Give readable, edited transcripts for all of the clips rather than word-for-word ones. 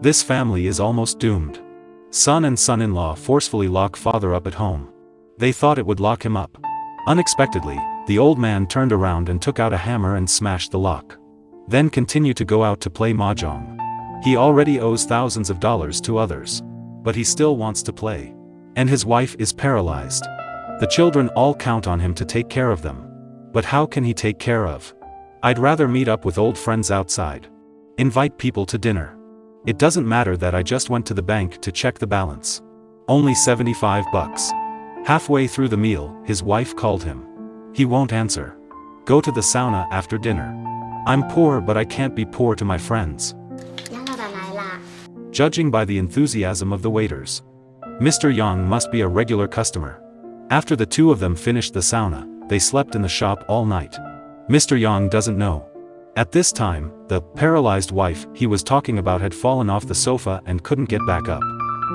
This family is almost doomed. Son and son-in-law forcefully lock father up at home. They thought it would lock him up. Unexpectedly, the old man turned around and took out a hammer and smashed the lock. Then continued to go out to play mahjong. He already owes thousands of dollars to others. But he still wants to play. And his wife is paralyzed. The children all count on him to take care of them. But how can he take care of? I'd rather meet up with old friends outside. Invite people to dinner. It doesn't matter that I just went to the bank to check the balance. Only $75. Halfway through the meal, his wife called him. He won't answer. Go to the sauna after dinner. I'm poor but I can't be poor to my friends. Judging by the enthusiasm of the waiters, Mr. Yang must be a regular customer. After the two of them finished the sauna, they slept in the shop all night. Mr. Yang doesn't know. At this time, the paralyzed wife he was talking about had fallen off the sofa and couldn't get back up.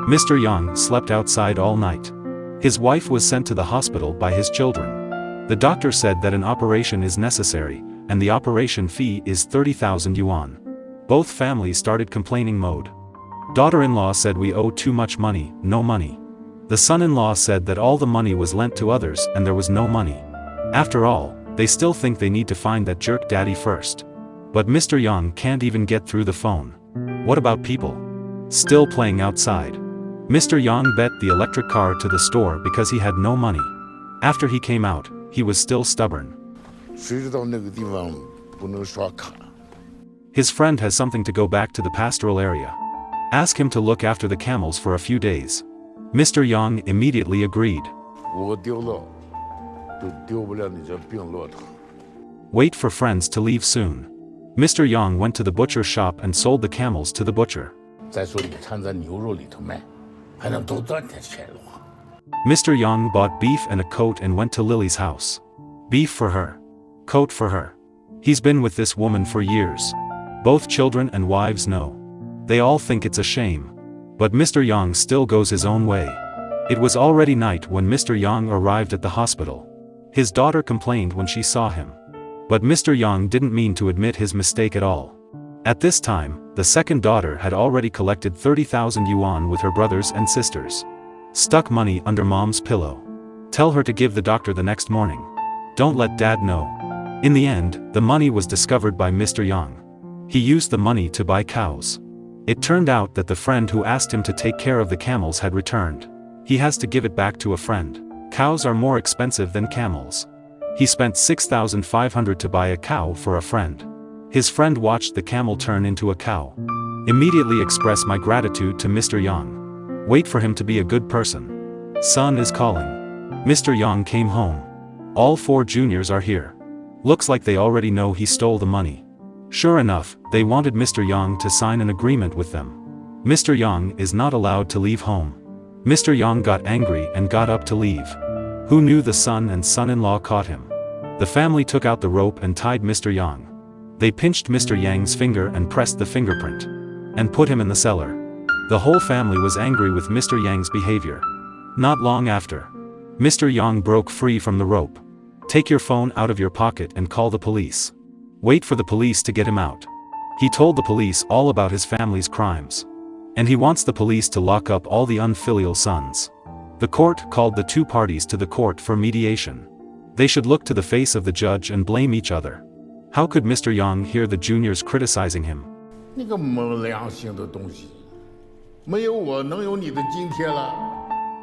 Mr. Yang slept outside all night. His wife was sent to the hospital by his children. The doctor said that an operation is necessary, and the operation fee is 30,000 yuan. Both families started complaining mode. Daughter-in-law said we owe too much money, no money. The son-in-law said that all the money was lent to others and there was no money. After all, they still think they need to find that jerk daddy first. But Mr. Yang can't even get through the phone. What about people? Still playing outside. Mr. Yang bet the electric car to the store because he had no money. After he came out, he was still stubborn. His friend has something to go back to the pastoral area. Ask him to look after the camels for a few days. Mr. Yang immediately agreed. Wait for friends to leave soon. Mr. Yang went to the butcher shop and sold the camels to the butcher. Mr. Yang bought beef and a coat and went to Lily's house. Beef for her. Coat for her. He's been with this woman for years. Both children and wives know. They all think it's a shame. But Mr. Yang still goes his own way. It was already night when Mr. Yang arrived at the hospital. His daughter complained when she saw him. But Mr. Yang didn't mean to admit his mistake at all. At this time, the second daughter had already collected 30,000 yuan with her brothers and sisters. Stuck money under mom's pillow. Tell her to give the doctor the next morning. Don't let dad know. In the end, the money was discovered by Mr. Yang. He used the money to buy cows. It turned out that the friend who asked him to take care of the camels had returned. He has to give it back to a friend. Cows are more expensive than camels. He spent 6,500 to buy a cow for a friend. His friend watched the camel turn into a cow. Immediately express my gratitude to Mr. Yang. Wait for him to be a good person. Son is calling. Mr. Yang came home. All four juniors are here. Looks like they already know he stole the money. Sure enough, they wanted Mr. Yang to sign an agreement with them. Mr. Yang is not allowed to leave home. Mr. Yang got angry and got up to leave. Who knew the son and son-in-law caught him? The family took out the rope and tied Mr. Yang. They pinched Mr. Yang's finger and pressed the fingerprint. And put him in the cellar. The whole family was angry with Mr. Yang's behavior. Not long after, Mr. Yang broke free from the rope. Take your phone out of your pocket and call the police. Wait for the police to get him out. He told the police all about his family's crimes. And he wants the police to lock up all the unfilial sons. The court called the two parties to the court for mediation. They should look to the face of the judge and blame each other. How could Mr. Yang hear the juniors criticizing him?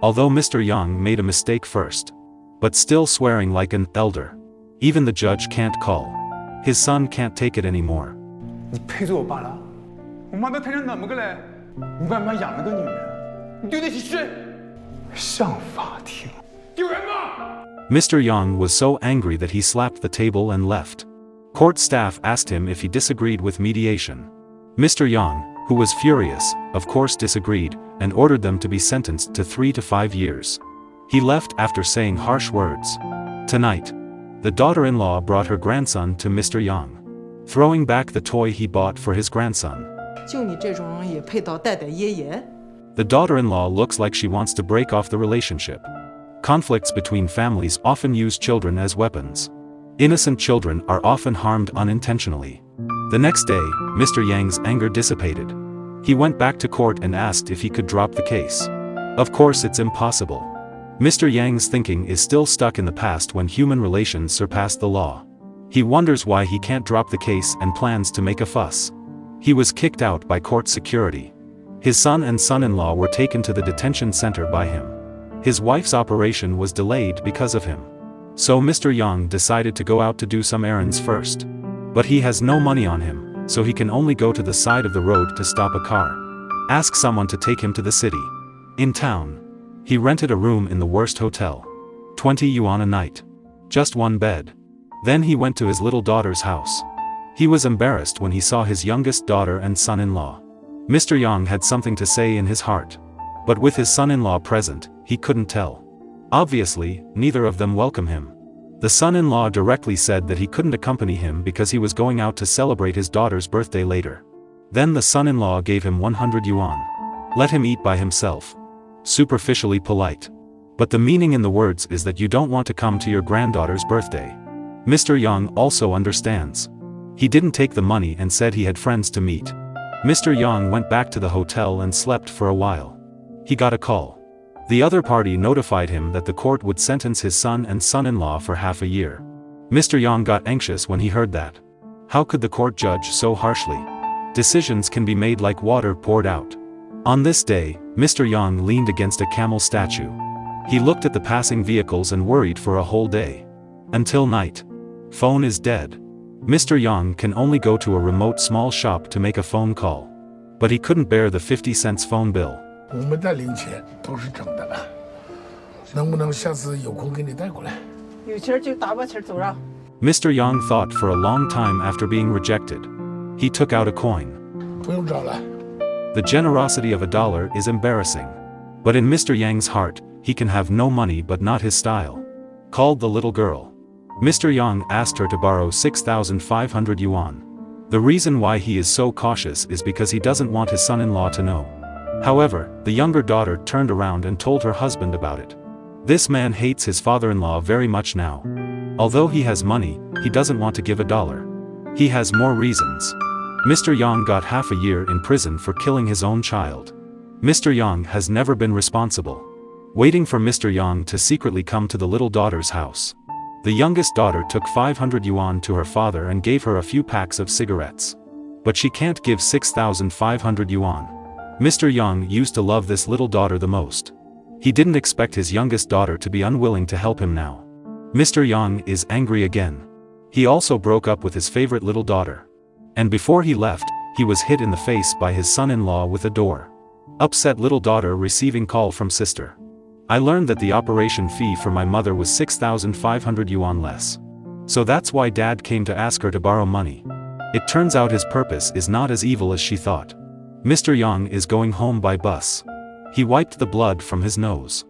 Although Mr. Yang made a mistake first, but still swearing like an elder. Even the judge can't call. His son can't take it anymore. Mr. Yang was so angry that he slapped the table and left. Court staff asked him if he disagreed with mediation. Mr. Yang, who was furious, of course disagreed, and ordered them to be sentenced to 3 to 5 years. He left after saying harsh words. Tonight, the daughter-in-law brought her grandson to Mr. Yang, throwing back the toy he bought for his grandson. The daughter-in-law looks like she wants to break off the relationship. Conflicts between families often use children as weapons. Innocent children are often harmed unintentionally. The next day, Mr. Yang's anger dissipated. He went back to court and asked if he could drop the case. Of course it's impossible. Mr. Yang's thinking is still stuck in the past when human relations surpassed the law. He wonders why he can't drop the case and plans to make a fuss. He was kicked out by court security. His son and son-in-law were taken to the detention center by him. His wife's operation was delayed because of him. So Mr. Yang decided to go out to do some errands first. But he has no money on him, so he can only go to the side of the road to stop a car. Ask someone to take him to the city. In town, he rented a room in the worst hotel. 20 yuan a night. Just one bed. Then he went to his little daughter's house. He was embarrassed when he saw his youngest daughter and son-in-law. Mr. Yang had something to say in his heart. But with his son-in-law present, he couldn't tell. Obviously, neither of them welcome him. The son-in-law directly said that he couldn't accompany him because he was going out to celebrate his daughter's birthday later. Then the son-in-law gave him 100 yuan. Let him eat by himself. Superficially polite. But the meaning in the words is that you don't want to come to your granddaughter's birthday. Mr. Yang also understands. He didn't take the money and said he had friends to meet. Mr. Yang went back to the hotel and slept for a while. He got a call. The other party notified him that the court would sentence his son and son-in-law for half a year. Mr. Yang got anxious when he heard that. How could the court judge so harshly? Decisions can be made like water poured out. On this day, Mr. Yang leaned against a camel statue. He looked at the passing vehicles and worried for a whole day. Until night. Phone is dead. Mr. Yang can only go to a remote small shop to make a phone call. But he couldn't bear the 50 cents phone bill. 我们带零钱都是整的，能不能下次有空给你带过来？有钱就打把钱走了。 Mr. Yang thought for a long time after being rejected. He took out a coin. 不用找了。 The generosity of $1 is embarrassing. But in Mr. Yang's heart, he can have no money but not his style. Called the little girl. Mr. Yang asked her to borrow 6,500 yuan. The reason why he is so cautious is because he doesn't want his son-in-law to know. However, the younger daughter turned around and told her husband about it. This man hates his father-in-law very much now. Although he has money, he doesn't want to give $1. He has more reasons. Mr. Yang got half a year in prison for killing his own child. Mr. Yang has never been responsible. Waiting for Mr. Yang to secretly come to the little daughter's house. The youngest daughter took 500 yuan to her father and gave her a few packs of cigarettes. But she can't give 6,500 yuan. Mr. Yang used to love this little daughter the most. He didn't expect his youngest daughter to be unwilling to help him now. Mr. Yang is angry again. He also broke up with his favorite little daughter. And before he left, he was hit in the face by his son-in-law with a door. Upset little daughter receiving call from sister. I learned that the operation fee for my mother was 6,500 yuan less. So that's why dad came to ask her to borrow money. It turns out his purpose is not as evil as she thought. Mr. Yang is going home by bus. He wiped the blood from his nose.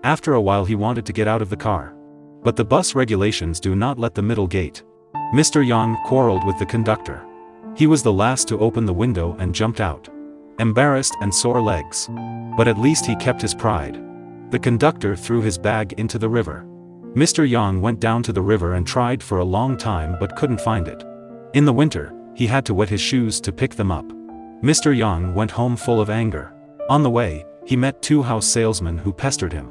After a while he wanted to get out of the car. But the bus regulations do not let the middle gate. Mr. Yang quarreled with the conductor. He was the last to open the window and jumped out. Embarrassed and sore legs. But at least he kept his pride. The conductor threw his bag into the river. Mr. Yang went down to the river and tried for a long time but couldn't find it. In the winter, he had to wet his shoes to pick them up. Mr. Yang went home full of anger. On the way, he met 2 house salesmen who pestered him.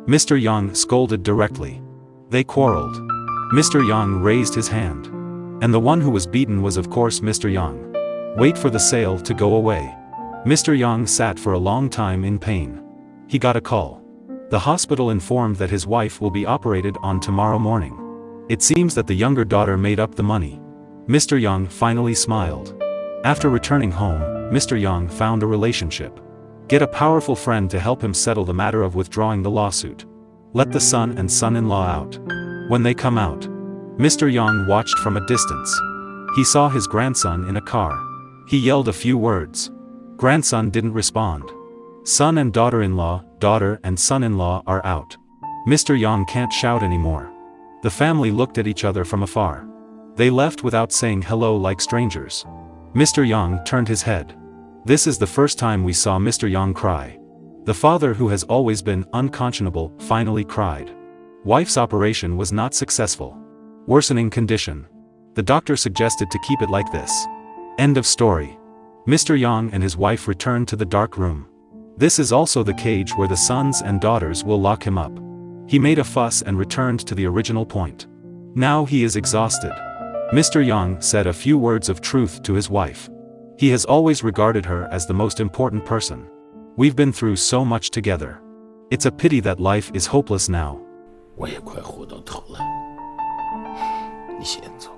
Mr. Yang scolded directly. They quarreled. Mr. Yang raised his hand. And the one who was beaten was of course Mr. Yang. Wait for the sale to go away. Mr. Yang sat for a long time in pain. He got a call. The hospital informed that his wife will be operated on tomorrow morning. It seems that the younger daughter made up the money. Mr. Yang finally smiled. After returning home, Mr. Yang found a relationship. Get a powerful friend to help him settle the matter of withdrawing the lawsuit. Let the son and son-in-law out. When they come out, Mr. Yang watched from a distance. He saw his grandson in a car. He yelled a few words. Grandson didn't respond. Son and daughter-in-law, daughter and son-in-law are out. Mr. Yang can't shout anymore. The family looked at each other from afar. They left without saying hello like strangers. Mr. Yang turned his head. This is the first time we saw Mr. Yang cry. The father who has always been unconscionable finally cried. Wife's operation was not successful. Worsening condition. The doctor suggested to keep it like this. End of story. Mr. Yang and his wife returned to the dark room. This is also the cage where the sons and daughters will lock him up. He made a fuss and returned to the original point. Now he is exhausted. Mr. Yang said a few words of truth to his wife. He has always regarded her as the most important person. We've been through so much together. It's a pity that life is hopeless now. 我也快活到头了，你先走，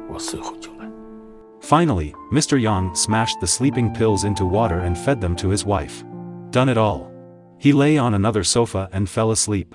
我随后就来。 Finally, Mr. Yang smashed the sleeping pills into water and fed them to his wife. Done it all. He lay on another sofa and fell asleep.